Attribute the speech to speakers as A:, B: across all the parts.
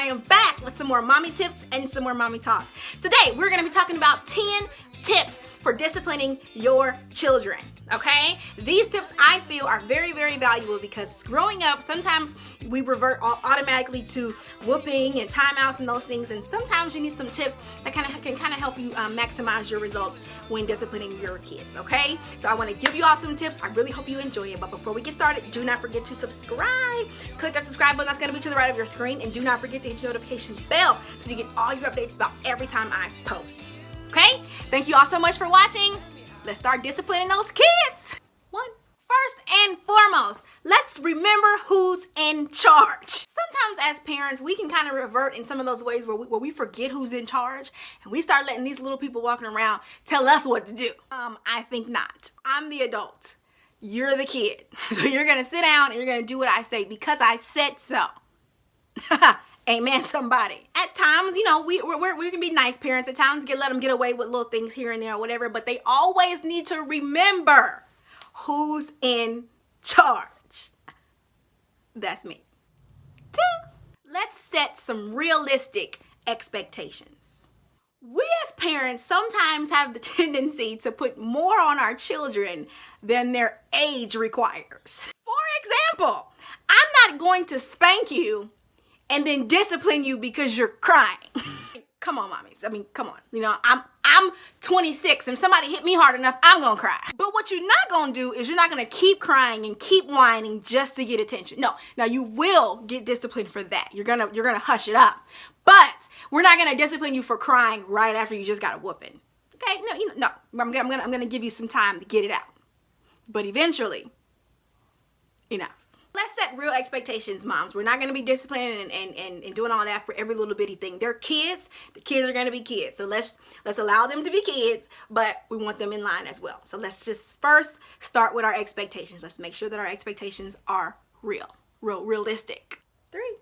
A: I am back with some more mommy tips and some more mommy talk. Today, we're gonna be talking about 10 tips for disciplining your children, okay? These tips I feel are very, very valuable because growing up, sometimes we revert automatically to whooping and timeouts and those things, and sometimes you need some tips that can help you maximize your results when disciplining your kids, okay? So I wanna give you all some tips. I really hope you enjoy it, but before we get started, do not forget to subscribe. Click that subscribe button that's gonna be to the right of your screen, and do not forget to hit the notification bell so you get all your updates about every time I post. Okay? Thank you all so much for watching. Let's start disciplining those kids. First and foremost, let's remember who's in charge. Sometimes as parents, we can kind of revert in some of those ways where we forget who's in charge and we start letting these little people walking around tell us what to do. I think not. I'm the adult. You're the kid. So you're gonna sit down and you're gonna do what I say because I said so. Amen, somebody. At times, you know, we can be nice parents. At times, let them get away with little things here and there or whatever, but they always need to remember who's in charge. That's me. 2, let's set some realistic expectations. We as parents sometimes have the tendency to put more on our children than their age requires. For example, I'm not going to spank you and then discipline you because you're crying. Come on, mommies. I mean, come on. You know, I'm 26. If somebody hit me hard enough, I'm gonna cry. But what you're not gonna do is you're not gonna keep crying and keep whining just to get attention. No. Now you will get disciplined for that. You're gonna hush it up. But we're not gonna discipline you for crying right after you just got a whooping. Okay? No. I'm gonna give you some time to get it out. But eventually, enough. Let's set real expectations, moms. We're not going to be disciplining and doing all that for every little bitty thing. They're kids. The kids are going to be kids. So let's allow them to be kids, but we want them in line as well. So let's just first start with our expectations. Let's make sure that our expectations are realistic. 3,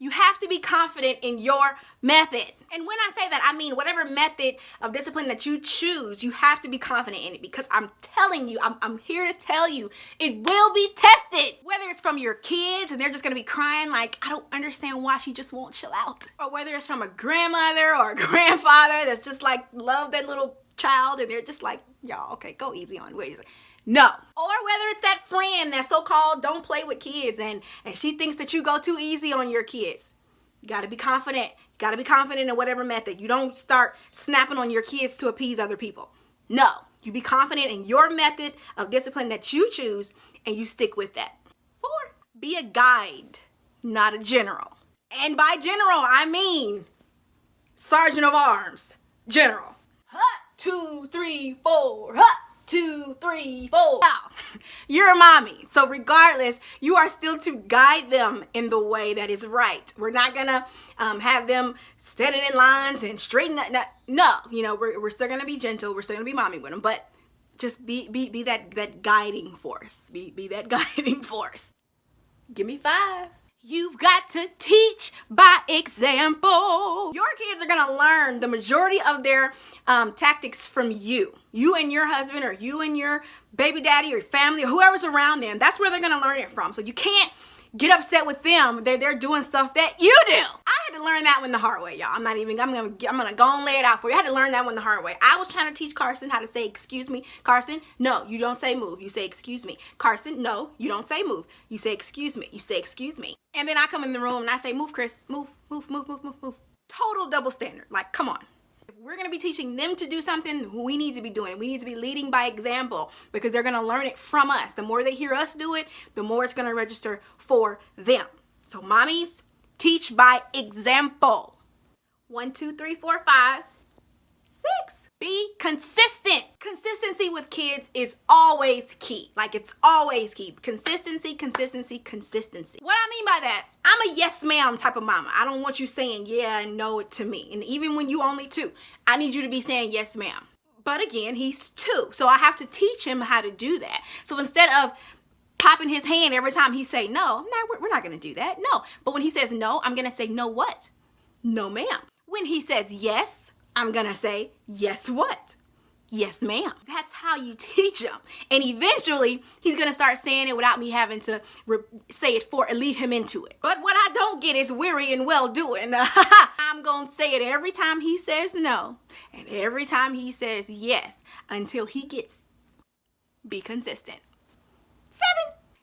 A: you have to be confident in your method. And when I say that, I mean whatever method of discipline that you choose, you have to be confident in it because I'm telling you, I'm here to tell you, it will be tested. Whether it's from your kids and they're just gonna be crying like, I don't understand why she just won't chill out. Or whether it's from a grandmother or a grandfather that's just like love that little child and they're just like, y'all, okay, go easy on, wait a second. No. Or whether it's that friend that so-called don't play with kids and she thinks that you go too easy on your kids. You gotta be confident. You gotta be confident in whatever method. You don't start snapping on your kids to appease other people. No. You be confident in your method of discipline that you choose and you stick with that. 4, be a guide, not a general. And by general, I mean Sergeant of Arms, General. 2, 3, 4, 2, 3, 4. Now, you're a mommy, so regardless, you are still to guide them in the way that is right. We're not gonna have them standing in lines and straighten up. No, you know, we're still gonna be gentle. We're still gonna be mommy with them, but just be that guiding force. Be that guiding force. Give me 5. You've got to teach by example. Your kids are gonna learn the majority of their tactics from you. You and your husband, or you and your baby daddy, or family, or whoever's around them. That's where they're gonna learn it from. So you can't get upset with them. They're doing stuff that you do. I had to learn that one the hard way, y'all. I'm gonna go and lay it out for you. I had to learn that one the hard way. I was trying to teach Carson how to say excuse me. Carson, no, you don't say move. You say excuse me. Carson, no, you don't say move. You say excuse me. You say excuse me. And then I come in the room and I say move, Chris. Move. Total double standard. Like, come on. If we're gonna be teaching them to do something, we need to be doing it. We need to be leading by example because they're gonna learn it from us. The more they hear us do it, the more it's gonna register for them. So mommies, teach by example. 1, 2, 3, 4, 5, 6. Be consistent. Consistency with kids is always key. Like, it's always key. Consistency. What I mean by that, I'm a yes ma'am type of mama. I don't want you saying yeah and no to me. And even when you only 2, I need you to be saying yes ma'am. But again, he's 2. So I have to teach him how to do that. So instead of popping his hand every time he say no, we're not gonna do that. No. But when he says no, I'm gonna say no what? No ma'am. When he says yes, I'm gonna say yes what? Yes, ma'am. That's how you teach him. And eventually, he's going to start saying it without me having to say it for and lead him into it. But what I don't get is weary and well doing. I'm going to say it every time he says no and every time he says yes until he gets it. Be consistent. 7.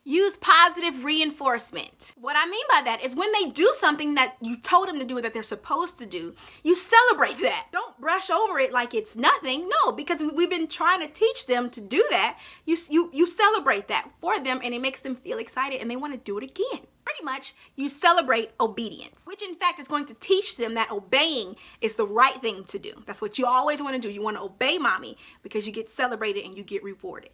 A: Use positive reinforcement. What I mean by that is when they do something that you told them to do that they're supposed to do, you celebrate that. Don't brush over it like it's nothing. No, because we've been trying to teach them to do that. You celebrate that for them, and it makes them feel excited and they want to do it again. Pretty much, you celebrate obedience, which in fact is going to teach them that obeying is the right thing to do. That's what you always want to do. You want to obey mommy because you get celebrated and you get rewarded.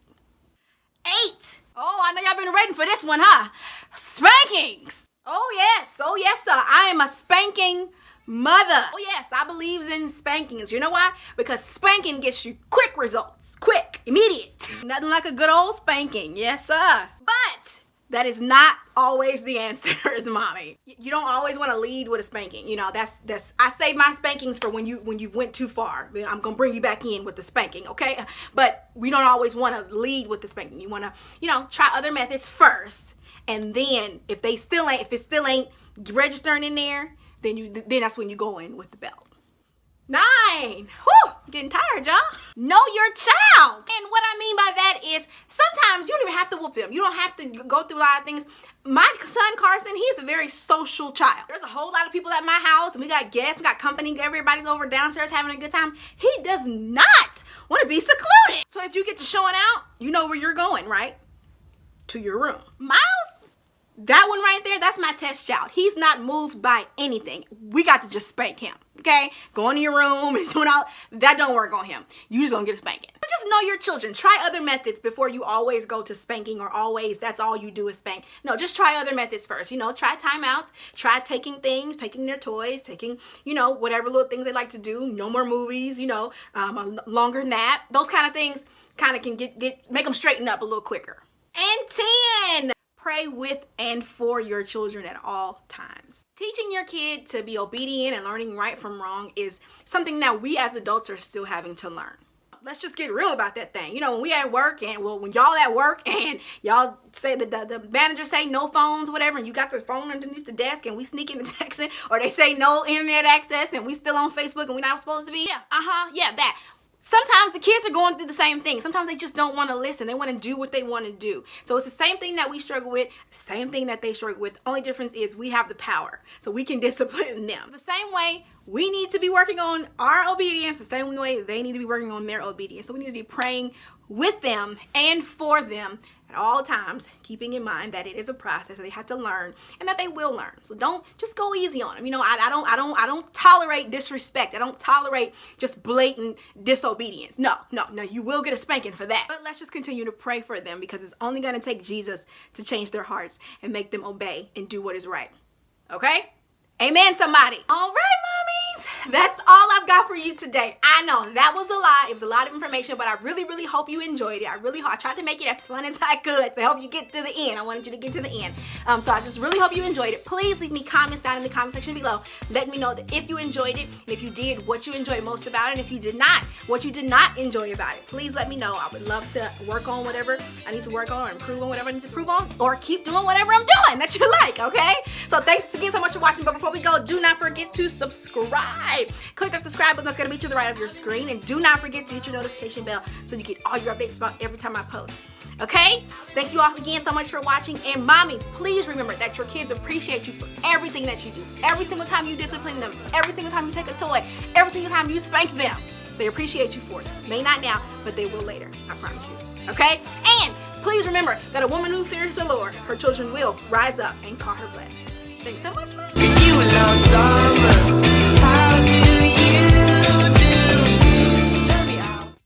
A: 8. Oh, I know y'all been waiting for this one, huh? Spankings. Oh yes, sir. I am a spanking mother. Oh yes, I believe in spankings. You know why? Because spanking gets you quick results. Quick, immediate. Nothing like a good old spanking. Yes, sir. But that is not always the answer, is mommy. You don't always want to lead with a spanking. You know, that's I save my spankings for when you went too far. I'm gonna bring you back in with the spanking, okay? But we don't always want to lead with the spanking. You want to, try other methods first, and then if it still ain't registering in there, then that's when you go in with the belt. 9. Whew, getting tired, y'all. Know your child. And what I mean by that is sometimes you don't even have to whoop them. You don't have to go through a lot of things. My son, Carson, he's a very social child. There's a whole lot of people at my house, and we got guests, we got company, everybody's over downstairs having a good time. He does not want to be secluded. So if you get to showing out, you know where you're going, right? To your room. Myles? That one right there, that's my test child. He's not moved by anything. We got to just spank him, okay? Go into your room and doing all that don't work on him. You just gonna get a spanking. But just know your children. Try other methods before you always go to spanking or always that's all you do is spank. No, just try other methods first. Try timeouts. Try taking their toys, taking, whatever little things they like to do. No more movies, a longer nap. Those kind of things kind of can make them straighten up a little quicker. And 10. Pray with and for your children at all times. Teaching your kid to be obedient and learning right from wrong is something that we as adults are still having to learn. Let's just get real about that thing. When we at work when y'all at work and y'all say the manager say no phones, whatever, and you got the phone underneath the desk and we sneak into texting, or they say no internet access and we still on Facebook and we're not supposed to be. Yeah, that. Sometimes the kids are going through the same thing. Sometimes they just don't want to listen. They want to do what they want to do. So it's the same thing that we struggle with, same thing that they struggle with. Only difference is we have the power. So we can discipline them. The same way we need to be working on our obedience, the same way they need to be working on their obedience. So we need to be praying with them and for them at all times, keeping in mind that it is a process that they have to learn and that they will learn. So don't just go easy on them. I don't tolerate disrespect. I don't tolerate just blatant disobedience. No, you will get a spanking for that. But let's just continue to pray for them because it's only going to take Jesus to change their hearts and make them obey and do what is right. Okay? Amen, somebody. All right, mommies. That's all I've got for you today. I know that was a lot. It was a lot of information, but I really, really hope you enjoyed it. I tried to make it as fun as I could to help you get to the end. I wanted you to get to the end. So I just really hope you enjoyed it. Please leave me comments down in the comment section below. Let me know that if you enjoyed it, and if you did, what you enjoyed most about it, and if you did not, what you did not enjoy about it. Please let me know. I would love to work on whatever I need to work on or improve on whatever I need to improve on, or keep doing whatever I'm doing that you like, okay? So thanks again so much for watching. But before we go, do not forget to subscribe. Click that subscribe button that's going to be to the right of your screen, and do not forget to hit your notification bell so you get all your updates about every time I post. Okay? Thank you all again so much for watching, and mommies, please remember that your kids appreciate you for everything that you do. Every single time you discipline them, every single time you take a toy, every single time you spank them, they appreciate you for it. May not now, but they will later. I promise you. Okay? And please remember that a woman who fears the Lord, her children will rise up and call her blessed. Thanks so much, Mom.